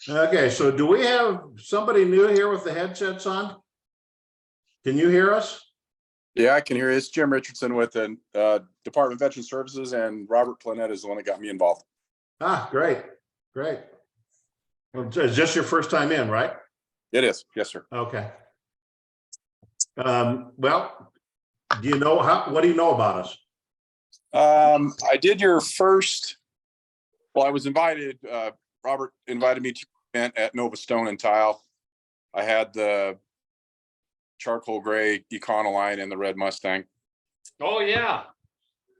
Okay, so do we have somebody new here with the headsets on? Can you hear us? Yeah, I can hear you. It's Jim Richardson with the Department of Veteran Services, and Robert Planett is the one that got me involved. Ah, great, great. Well, it's just your first time in, right? It is, yes, sir. Okay. Well, do you know what do you know about us? I did your first. Well, I was invited. Robert invited me to an event at Nova Stone and Tile. I had the charcoal gray Econoline and the red Mustang. Oh yeah.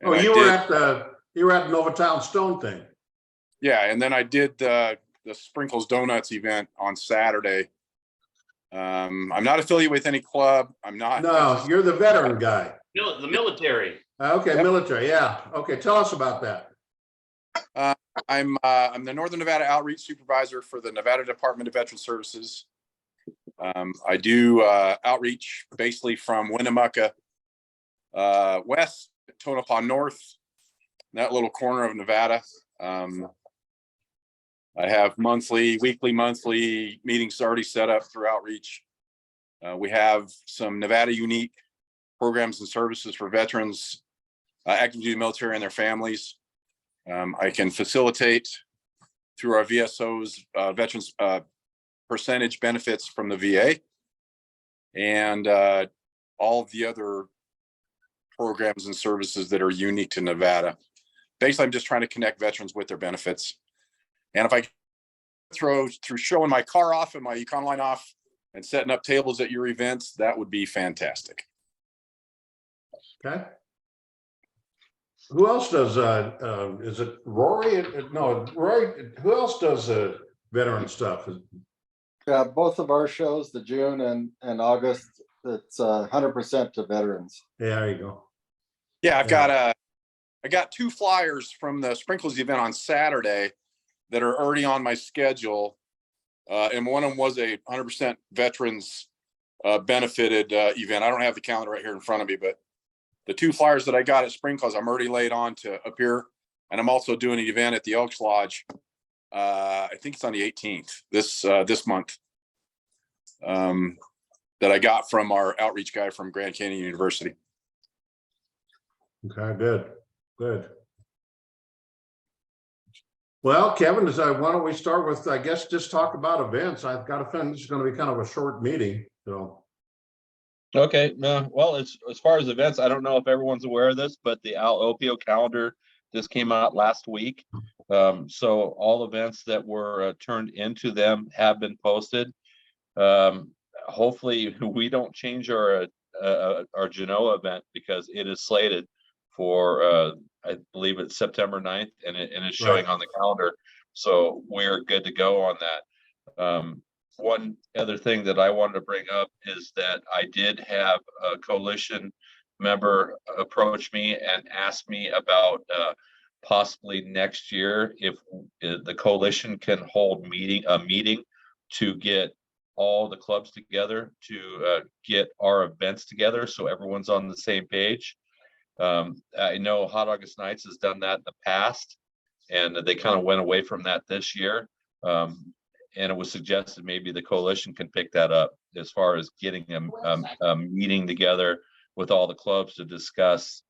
And you were at the Nova Town Stone thing. Yeah, and then I did the Sprinkles Donuts event on Saturday. I'm not affiliated with any club. I'm not. No, you're the veteran guy. The military. Okay, Yep. Military. Yeah. Okay, tell us about that. I'm the Northern Nevada Outreach Supervisor for the Nevada Department of Veteran Services. I do outreach basically from Winnemucca west, Tonopah north, that little corner of Nevada. I have weekly, monthly meetings already set up for outreach. We have some Nevada unique programs and services for veterans, active duty military and their families. I can facilitate through our VSOs, veterans percentage benefits from the VA, and all of the other programs and services that are unique to Nevada. Basically, I'm just trying to connect veterans with their benefits. And if I through showing my car off and my Econoline off and setting up tables at your events, that would be fantastic. Okay. Who else does is it Rory? No, Rory, who else does veteran stuff? Yeah, both of our shows, the June and August, it's 100% to veterans. Yeah, there you go. Yeah, I got 2 flyers from the Sprinkles event on Saturday that are already on my schedule. And one of them was a 100% veterans benefited event. I don't have the calendar right here in front of me, but the 2 flyers that I got at Sprinkles, I'm already laid on to appear. And I'm also doing an event at the Elks Lodge. I think it's on the 18th this month, that I got from our outreach guy from Grand Canyon University. Okay, good. Well, Kevin, why don't we start with, I guess, just talk about events. I've got a feeling this is going to be kind of a short meeting, so. Okay, well, as far as events, I don't know if everyone's aware of this, but the Al Opio calendar just came out last week. So all events that were turned into them have been posted. Hopefully we don't change our Genoa event, because it is slated for I believe it's September 9th, and it's showing Right on the calendar. So we're good to go on that. One other thing that I wanted to bring up is that I did have a coalition member approach me and ask me about possibly next year if the coalition can hold a meeting to get all the clubs together to get our events together so everyone's on the same page. I know Hot August Nights has done that in the past, and they kind of went away from that this year. And it was suggested maybe the coalition can pick that up as far as getting a meeting together with all the clubs to discuss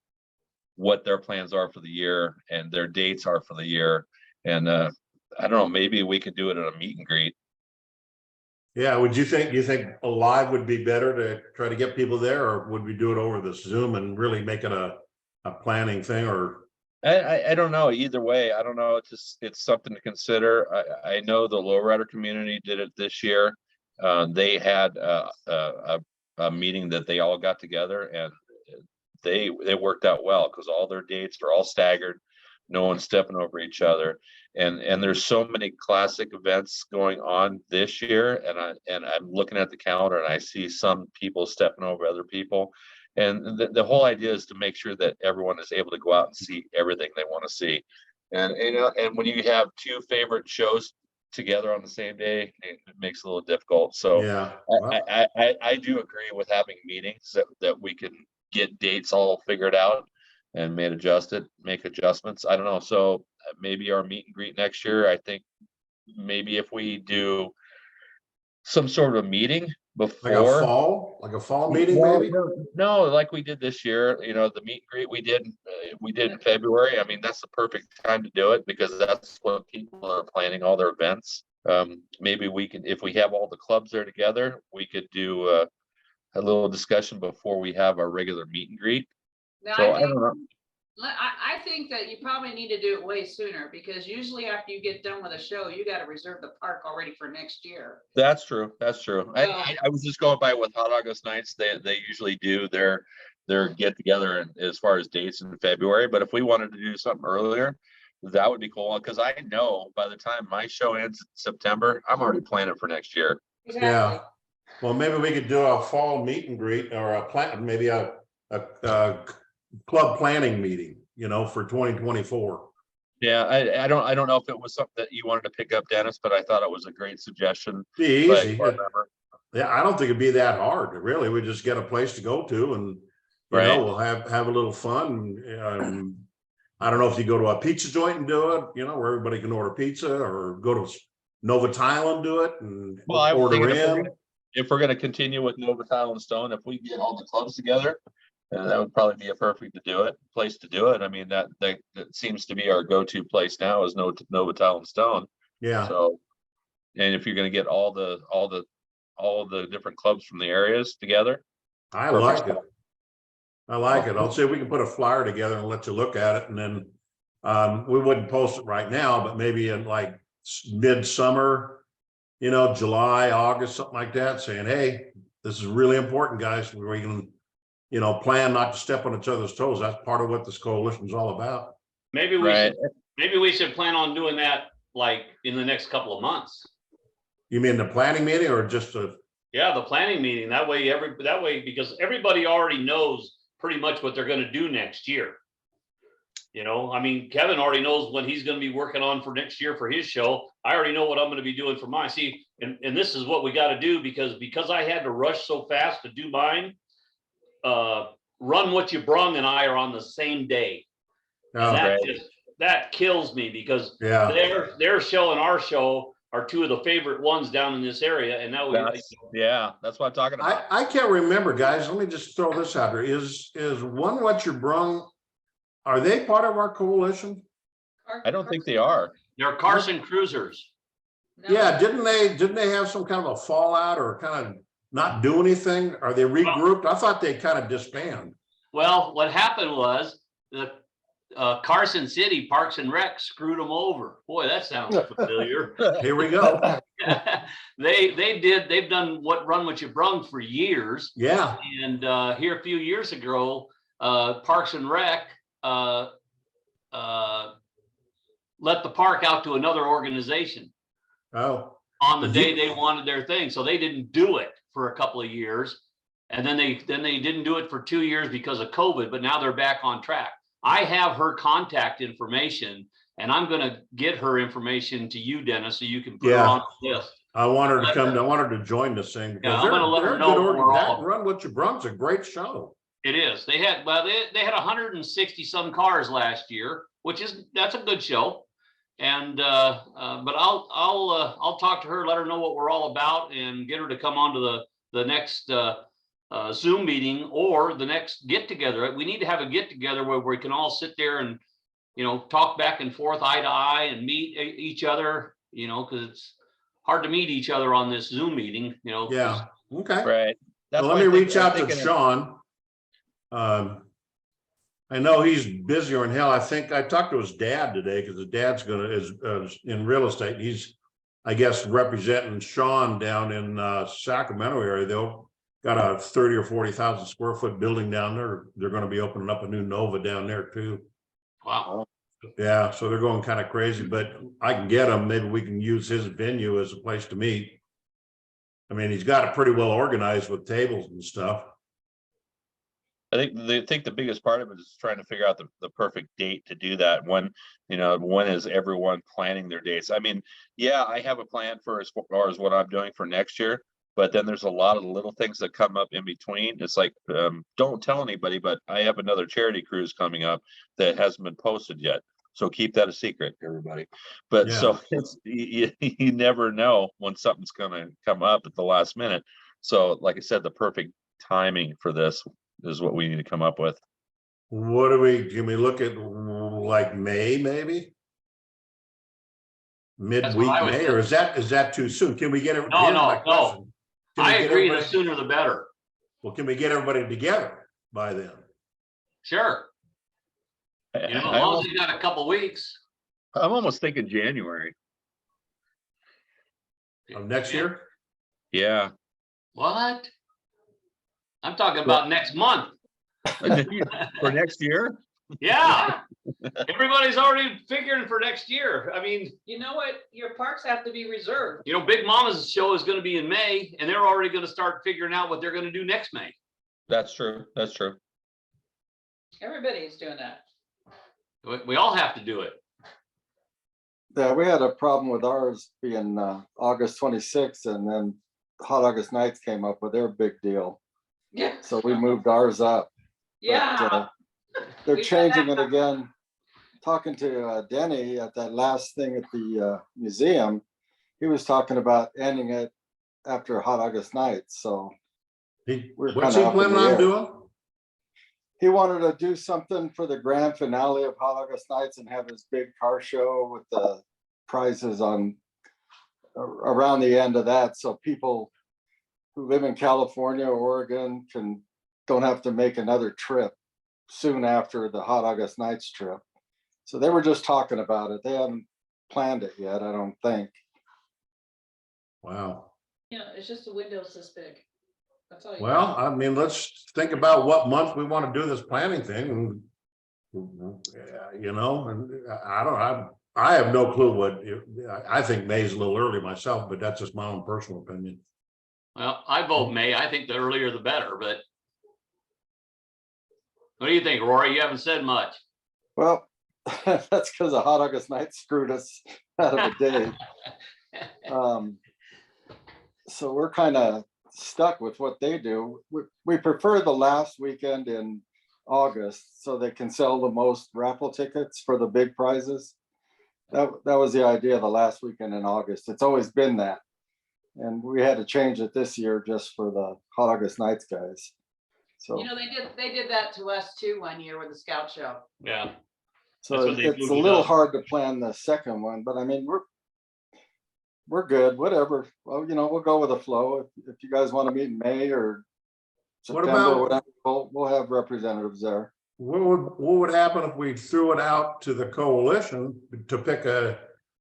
what their plans are for the year and their dates are for the year. And I don't know, maybe we could do it at a meet and greet. Yeah, you think a live would be better to try to get people there, or would we do it over the Zoom and really make it a planning thing? Or I don't know. Either way, I don't know. It's something to consider. I know the lowrider community did it this year. They had a meeting that they all got together, and they worked out well because all their dates are all staggered. No one's stepping over each other, and there's so many classic events going on this year. And I'm looking at the calendar, and I see some people stepping over other people. And the whole idea is to make sure that everyone is able to go out and see everything they want to see. And and when you have 2 favorite shows together on the same day, it makes it a little difficult. So yeah, I do agree with having meetings that we can get dates all figured out and make adjustments. I don't know. So maybe our meet and greet next year, I think maybe if we do some sort of meeting Like before. a fall meeting, Well, maybe? no, like we did this year, you know, the meet and greet we did in February. I mean, that's the perfect time to do it because that's when people are planning all their events. Maybe we can, if we have all the clubs there together, we could do a little discussion before we have our regular meet and greet. Now, So I I think, don't know. I think that you probably need to do it way sooner, because usually after you get done with a show, you gotta reserve the park already for next year. That's true. That's true. Well- I was just going by with Hot August Nights. They usually do their get together as far as dates in February. But if we wanted to do something earlier, that would be cool. Because I know by the time my show ends in September, I'm already planning for next year. Exactly. Yeah. Well, maybe we could do a fall meet and greet or maybe a club planning meeting, you know, for 2024. Yeah, I don't know if it was something that you wanted to pick up, Dennis, but I thought it was a great suggestion. Be But easy. whatever. Yeah, I don't think it'd be that hard. Really, we just get a place to go to and, you Right. know, we'll have a little fun. I don't know if you go to a pizza joint and do it, you know, where everybody can order pizza, or go to Nova Tile and do it and Well, I was order thinking in. if we're gonna continue with Nova Tile and Stone, if we get all the clubs together, that would probably be a perfect place to do it. I mean, that seems to be our go-to place now is Nova Tile and Stone. Yeah, So, and if you're gonna get all the different clubs from the areas together, I perfect like it. spot. I like it. I'll see if we can put a flyer together and let you look at it, and then we wouldn't post it right now, but maybe in like midsummer, you know, July, August, something like that, saying, hey, this is really important, guys. We can, you know, plan not to step on each other's toes. That's part of what this coalition is all about. Maybe we Right. should, maybe we should plan on doing that like in the next couple of months. You mean the planning meeting or just a? Yeah, the planning meeting. That way, because everybody already knows pretty much what they're gonna do next year. You know, I mean, Kevin already knows what he's gonna be working on for next year for his show. I already know what I'm gonna be doing for mine. See, and this is what we gotta do because I had to rush so fast to do mine. Run What You Brung and I are on the same day. And Oh, that kills me because yeah, their show and our show are two of the favorite ones down in this area. And now That's what I'm talking about. I can't remember, guys. Let me just throw this out there. Is One What You Brung, are they part of our coalition? I don't think they are. they're Carson Cruisers. No. Yeah, didn't they have some kind of a fallout or kind of not do anything? Are they regrouped? I thought they kind of disbanded. Well, what happened was the Carson City Parks and Rec screwed them over. Boy, that sounds familiar. Here we go. They've done Run What You Brung for years. Yeah. And here a few years ago, Parks and Rec let the park out to another organization Oh, on the day they wanted their thing. So they didn't do it for a couple of years. And then they didn't do it for 2 years because of COVID, but now they're back on track. I have her contact information, and I'm gonna get her information to you, Dennis, so you can put her Yeah. on the list. I want her to come. I want her to join this thing because Yeah, I'm gonna let her know what we're all that Run What You Brung's a great show. It is. They had 160 some cars last year, that's a good show. And but I'll talk to her, let her know what we're all about, and get her to come on to the next Zoom meeting or the next get together. We need to have a get together where we can all sit there and, you know, talk back and forth eye to eye and meet each other, you know, because it's hard to meet each other on this Zoom meeting, you know. Yeah. Okay. Right. Well, let me reach out to Sean. I know he's busier than hell. I think I talked to his dad today because his dad's is in real estate. He's, I guess, representing Sean down in Sacramento area. They'll got a 30 or 40,000 square foot building down there. They're going to be opening up a new Nova down there too. Wow. Yeah, so they're going kind of crazy, but I can get him. Maybe we can use his venue as a place to meet. I mean, he's got it pretty well organized with tables and stuff. I think the biggest part of it is trying to figure out the perfect date to do that. When is everyone planning their dates? I mean, yeah, I have a plan for as far as what I'm doing for next year, but then there's a lot of little things that come up in between. It's like, don't tell anybody, but I have another charity cruise coming up that hasn't been posted yet. So keep that a secret, everybody. But so it's, you never know when something's gonna come up at the last minute. So like I said, the perfect timing for this is what we need to come up with. What do can we look at like May, maybe? Midweek I was May, or is that too soon? Can we get it? No, no, no. I agree, the The sooner the better. Well, can we get everybody together by then? Sure. You know, as long as they got a couple weeks. I'm almost thinking January. Of next year? Yeah. What? I'm talking about next month. For next year? Yeah. Everybody's already figuring for next year. I mean, You know what? Your parks have to be reserved. you know, Big Mama's show is going to be in May, and they're already going to start figuring out what they're going to do next May. That's true. That's true. Everybody's doing that. We all have to do it. Yeah, we had a problem with ours being August 26th, and then Hot August Nights came up with their big deal. Yeah. So we moved ours up. Yeah. They're We've changing done it that. again. Talking to Denny at that last thing at the museum, he was talking about ending it after Hot August Nights. So We're What's he kinda up in planning the on air. doing? he wanted to do something for the grand finale of Hot August Nights and have his big car show with the prizes on around the end of that. So people who live in California or Oregon don't have to make another trip soon after the Hot August Nights trip. So they were just talking about it. They haven't planned it yet, I don't think. Wow. You know, it's just the windows this big. That's all. Well, I mean, let's think about what month we want to do this planning thing. And, you know, and I have no clue what, I think May's a little early myself, but that's just my own personal opinion. Well, I vote May. I think the earlier the better, but what do you think, Rory? You haven't said much. Well, that's because the Hot August Nights screwed us out of a day. So we're kind of stuck with what they do. We prefer the last weekend in August so they can sell the most raffle tickets for the big prizes. That was the idea, the last weekend in August. It's always been that. And we had to change it this year just for the Hot August Nights guys. So, You know, they did that to us too one year with the Scout Show. Yeah. so that's what they it's a moved it little up. hard to plan the second one, but I mean, we're good, whatever. Well, you know, we'll go with the flow. If you guys want to meet in May or What September, about- or whatever, we'll have representatives there. What would happen if we threw it out to the coalition to pick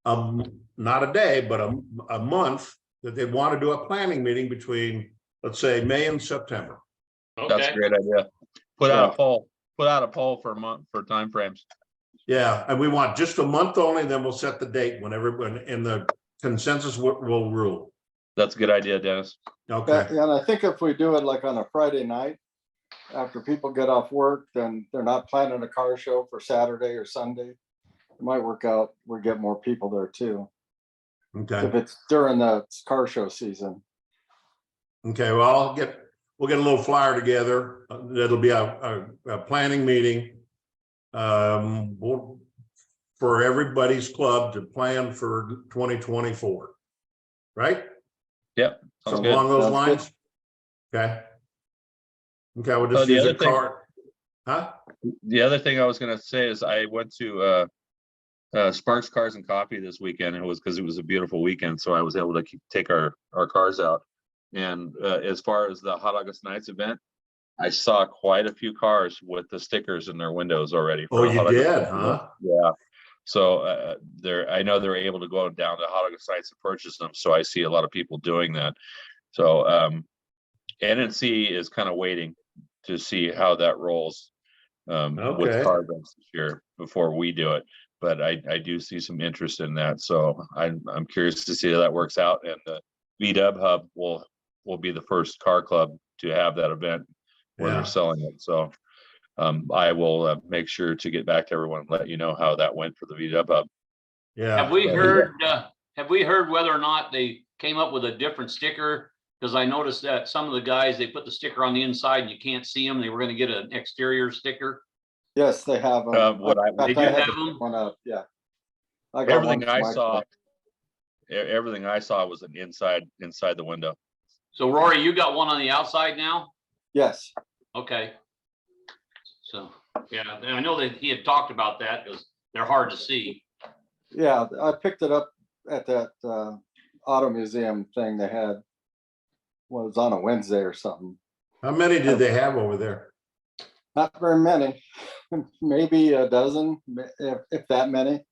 not a day, but a month that they want to do a planning meeting between, let's say, May and September? That's a Okay. great idea. Put out a poll for a month for timeframes. Yeah, and we want just a month only, then we'll set the date when everyone in the consensus will rule. That's a good idea, Dennis. Okay, Yeah, and I think if we do it like on a Friday night, after people get off work, then they're not planning a car show for Saturday or Sunday. It might work out, we get more people there too, okay, if it's during the car show season. okay. Well, we'll get a little flyer together. That'll be a planning meeting. For everybody's club to plan for 2024, right? Yep. So Sounds good. along those Sounds lines. Okay. Okay, we'll Oh, just the use a other thing- card. Huh? The other thing I was gonna say is I went to Sparks Cars and Coffee this weekend. It was because it was a beautiful weekend, so I was able to take our cars out. And as far as the Hot August Nights event, I saw quite a few cars with the stickers in their windows already. Oh, for you Hot August did, Nights event. huh? Yeah. So I know they're able to go down to Hot August Nights and purchase them. So I see a lot of people doing that. So NNC is kind of waiting to see how that rolls with Okay. car events this year before we do it. But I do see some interest in that. So I'm curious to see how that works out. And the VW Hub will be the first car club to have that event where Yeah. they're selling it. So I will make sure to get back to everyone and let you know how that went for the VW Hub. Yeah. Have we Yeah. heard whether or not they came up with a different sticker? Because I noticed that some of the guys, they put the sticker on the inside and you can't see them. They were going to get an exterior sticker. Yes, they have. What I- in fact, They do I had have to them? pick one up, yeah. I got one Everything for I my saw, truck. everything I saw was inside the window. So Rory, you got one on the outside now? Yes, Okay. So, yeah, I know that he had talked about that because they're hard to see. yeah, I picked it up at that auto museum thing they had. Well, it was on a Wednesday or something. How many did they have over there? Not very many, maybe a dozen, if that many.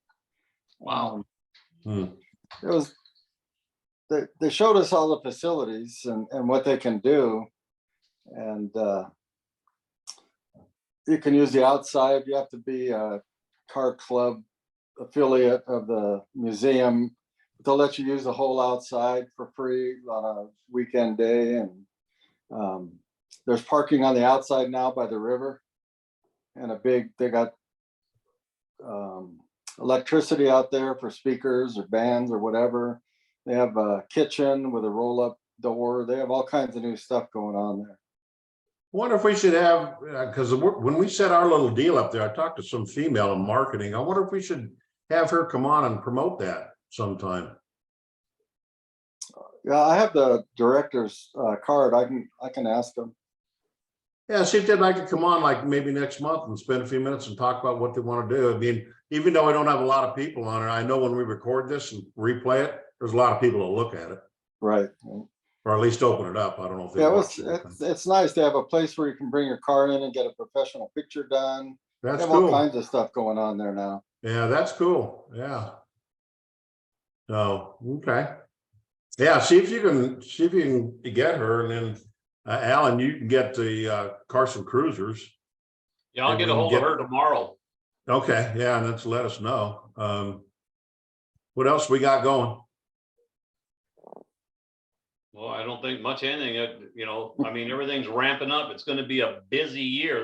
Wow. Hmm. It was, they showed us all the facilities and what they can do. And you can use the outside. You have to be a car club affiliate of the museum. They'll let you use the whole outside for free on a weekend day. And there's parking on the outside now by the river. And they got electricity out there for speakers or bands or whatever. They have a kitchen with a roll-up door. They have all kinds of new stuff going on there. Wonder if we should have, because when we set our little deal up there, I talked to some female in marketing. I wonder if we should have her come on and promote that sometime. Yeah, I have the director's card. I can ask them. Yeah, see if they'd like to come on like maybe next month and spend a few minutes and talk about what they want to do. I mean, even though I don't have a lot of people on it, I know when we record this and replay it, there's a lot of people that look at it, Right. or at least open it up. I don't know if they Yeah, watch it. it's nice to have a place where you can bring your car in and get a professional picture done. They That's have all cool. kinds of stuff going on there now. Yeah, that's cool. Yeah. So, okay. Yeah, see if you can get her, and then Alan, you can get the Carson Cruisers. Yeah, I'll And get we a can hold of her tomorrow. Okay, yeah, and let's let us know. What else we got going? Well, I don't think much anything, I mean, everything's ramping up. It's gonna be a busy year.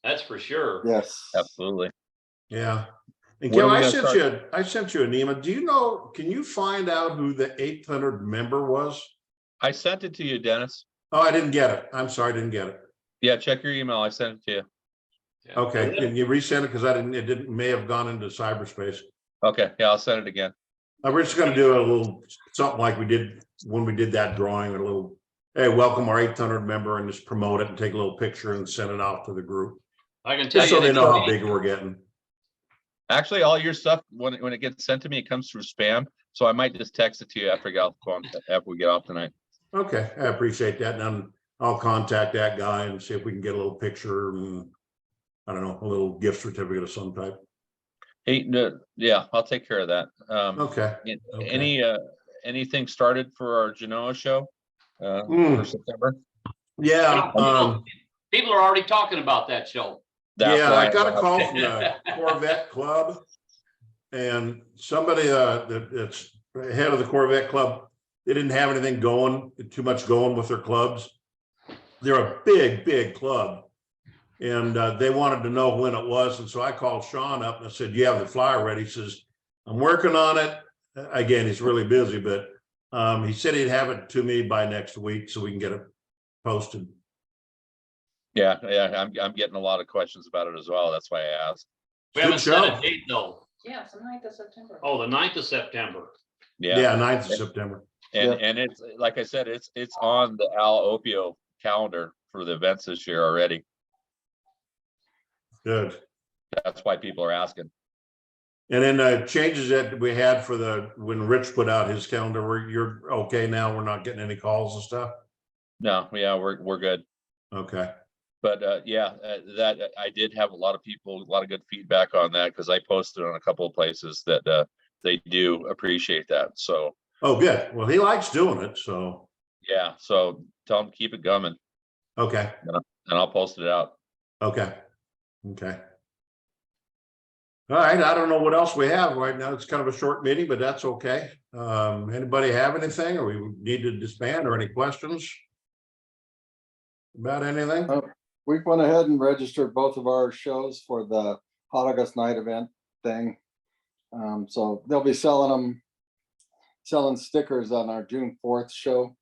That's for sure. Yes. Absolutely. Yeah. And When are Kel, we I gonna sent I sent you an email. Do you know, can you find out who the 800 member was? I sent it to you, Dennis. Oh, I didn't get it. I'm sorry, I didn't get it. Yeah, check your email. I sent it to you. Yeah. Okay, can you resend it? Because it may have gone into cyberspace. Okay, yeah, I'll send it again. We're just gonna do a little something like we did when we did that drawing, a little, hey, welcome our 800 member, and just promote it and take a little picture and send it out to the group. I can tell Just so you, they know how big we're getting. Actually, all your stuff, when it gets sent to me, it comes through spam. So I might just text it to you after we get off tonight. Okay, I appreciate that. And then I'll contact that guy and see if we can get a little picture and, I don't know, a little gift certificate of some type. Hey, no, yeah, I'll take care of that. Okay. Anything started for our Genoa show for September? Yeah. people are already talking about that show. That's Yeah, why I got a call from the Corvette Club, and somebody that's head of the Corvette Club, they didn't have anything too much going with their clubs. They're a big club, and they wanted to know when it was. And so I called Sean up and I said, "You have the flyer ready?" He says, "I'm working on it." Again, he's really busy, but he said he'd have it to me by next week so we can get it posted. Yeah, I'm getting a lot of questions about it as well. That's why I asked. We Good haven't set show. a date though. Yeah, it's the 9th of September. Oh, the 9th of September. Yeah, 9th of September. And it's like I said, it's on the Al Opio calendar for the events this year already. Good. That's why people are asking. And then the changes that we had for when Rich put out his calendar, you're okay now? We're not getting any calls and stuff? No, yeah, we're good. Okay. But that I did have a lot of people, a lot of good feedback on that because I posted on a couple of places that they do appreciate that. So. Oh, good. Well, he likes doing it, so. Yeah, so tell him to keep it coming. Okay. And I'll post it out. Okay. Okay. All right. I don't know what else we have right now. It's kind of a short meeting, but that's okay. Anybody have anything, or we need to disband, or any questions about anything? We went ahead and registered both of our shows for the Hot August Night event thing. So they'll be selling stickers on our June 4th show.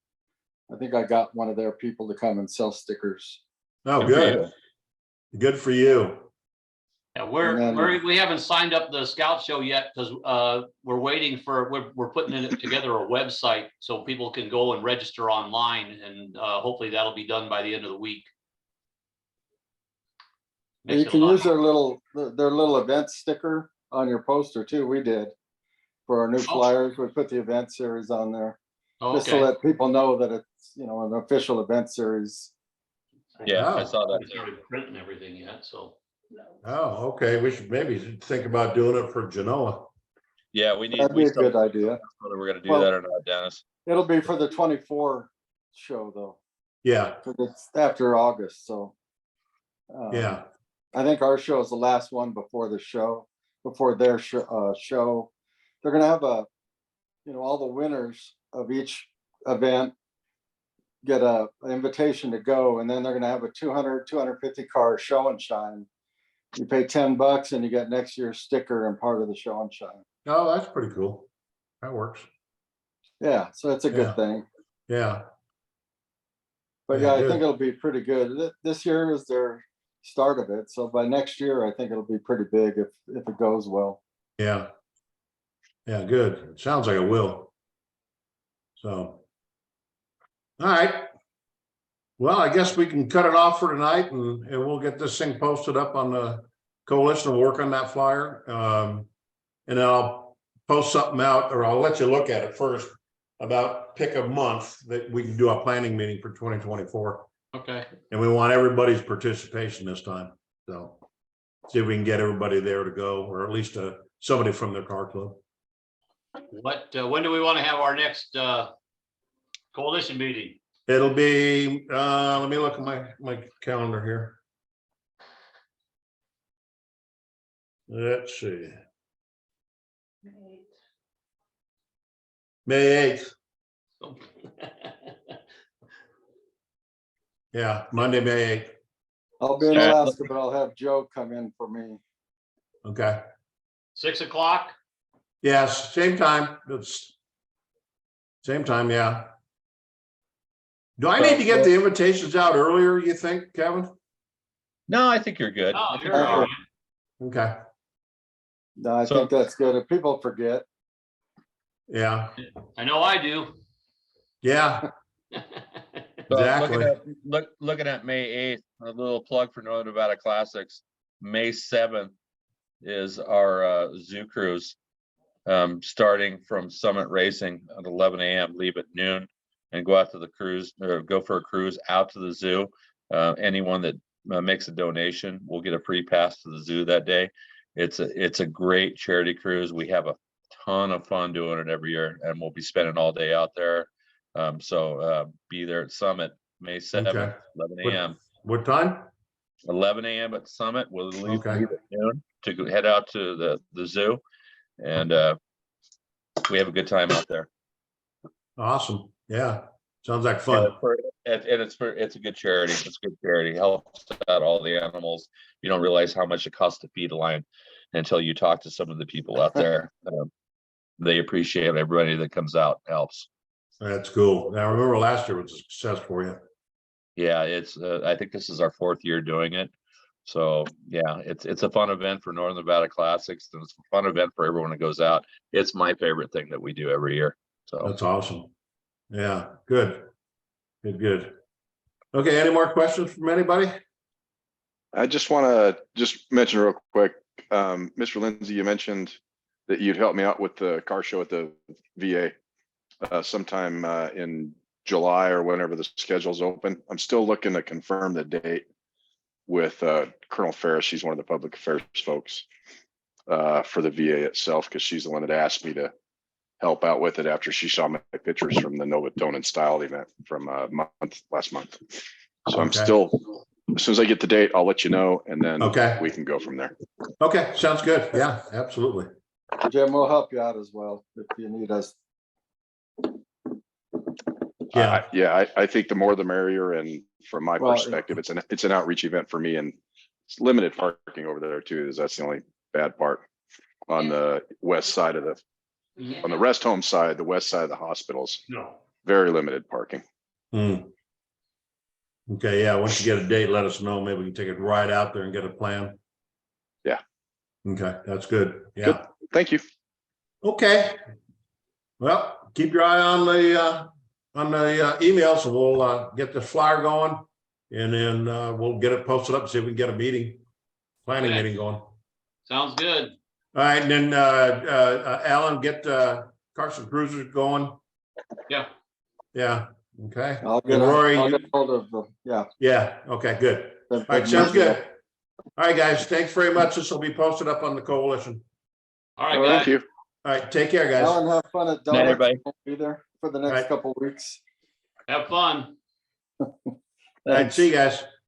I think I got one of their people to come and sell stickers. Oh, good. Good for you. Yeah, And then- we haven't signed up the scout show yet because we're waiting for, we're putting it together a website so people can go and register online, and hopefully that'll be done by the end of the week. You Makes it can a lot- use their little event sticker on your poster too. We did. For our new flyers, we put the event series on there, Oh, just to okay. let people know that it's, an official event series. Yeah, I Oh. saw that We too. started printing everything yet, so. Oh, okay. We should maybe think about doing it for Genoa. Yeah, we need. That'd we be a still- good idea. Whether we're gonna do Well- that or not, Dennis. It'll be for the 24 show though, Yeah, because it's after August, so. yeah. I think our show is the last one before the show, before their show. They're gonna have all the winners of each event get an invitation to go, and then they're gonna have a 250 car show and shine. You pay $10 and you get next year's sticker and part of the show and shine. Oh, that's pretty cool. That works. Yeah, so that's a Yeah. good thing. Yeah, But Yeah, yeah, I good. think it'll be pretty good. This year is their start of it, so by next year, I think it'll be pretty big if it goes well. yeah. Yeah, good. It sounds like it will. So. All right. Well, I guess we can cut it off for tonight, and we'll get this thing posted up on the coalition and work on that flyer. And then I'll post something out, or I'll let you look at it first, about pick a month that we can do a planning meeting for 2024. Okay. And we want everybody's participation this time. So see if we can get everybody there to go, or at least somebody from their car club. When do we want to have our next coalition meeting? It'll be, let me look at my calendar here. Let's see, May 8th. Yeah, Monday, May 8th. I'll be in Yeah. Alaska, but I'll have Joe come in for me. Okay. 6 o'clock? Yes, same time. It's same time, yeah. Do I need to get the invitations out earlier, you think, Kevin? No, I think you're good. Oh, I think you're you're all good. right. Okay, No, I So- think that's good. If people forget, yeah, I know I do. yeah, So exactly. looking at May 8th, a little plug for Northern Nevada Classics. May 7th is our zoo cruise. Starting from Summit Racing at 11 a.m., leave at noon, and go out to the cruise, or go for a cruise out to the zoo. Anyone that makes a donation will get a free pass to the zoo that day. It's a great charity cruise. We have a ton of fun doing it every year, and we'll be spending all day out there. So be there at Summit, May 7th, Okay. 11 a.m. What time? 11 a.m. at Summit. We'll leave Okay. at noon to head out to the zoo, and we have a good time out there. Awesome. Yeah, sounds like And fun. it's a good charity. It's a good charity. Helps out all the animals. You don't realize how much it costs to feed a lion until you talk to some of the people out there. They appreciate everybody that comes out, helps. That's cool. Now, I remember last year was a success for you. Yeah, it's I think this is our 4th year doing it. So yeah, it's a fun event for Northern Nevada Classics, and it's a fun event for everyone that goes out. It's my favorite thing that we do every year. So That's awesome. Yeah, good. Good. Okay, any more questions from anybody? I just want to just mention real quick, Mr. Lindsay, you mentioned that you'd help me out with the car show at the VA sometime in July or whenever the schedule's open. I'm still looking to confirm the date with Colonel Ferris. She's one of the public affairs folks for the VA itself, because she's the one that asked me to help out with it after she saw my pictures from the Nova Tone and Style event from last month. So I'm Okay. still, as soon as I get the date, I'll let you know, and then Okay. we can go from there. Okay, sounds good. Yeah, absolutely. Jim will help you out as well if you need us. Yeah, I think the more the merrier, and from my Well, perspective, it's an outreach event for me, and it's limited parking over there too. That's the only bad part on the west side of on the rest home side, the west side of the hospitals, No. very limited parking. Hmm. Okay, yeah, once you get a date, let us know. Maybe we can take it right out there and get a plan. Yeah. Okay, that's good. Yeah. Thank you. Okay. Well, keep your eye on the emails, and we'll get the flyer going, and then we'll get it posted up and see if we can get a meeting, planning Okay. meeting going. All Sounds good. right, and then Alan, get Carson Cruiser going. Yeah. Yeah. Okay. I'll And Rory, I'll get hold of them. Yeah. yeah. Okay. Good. All right. Sounds good. All right, guys. Thanks very much. This will be posted up on the coalition. All right, All right. guys. Thank you. All right. Take care, guys. Alan, have fun at Night, Donuts. everybody. I'll be there for the next Right. couple of weeks. Have fun. All right. See you guys.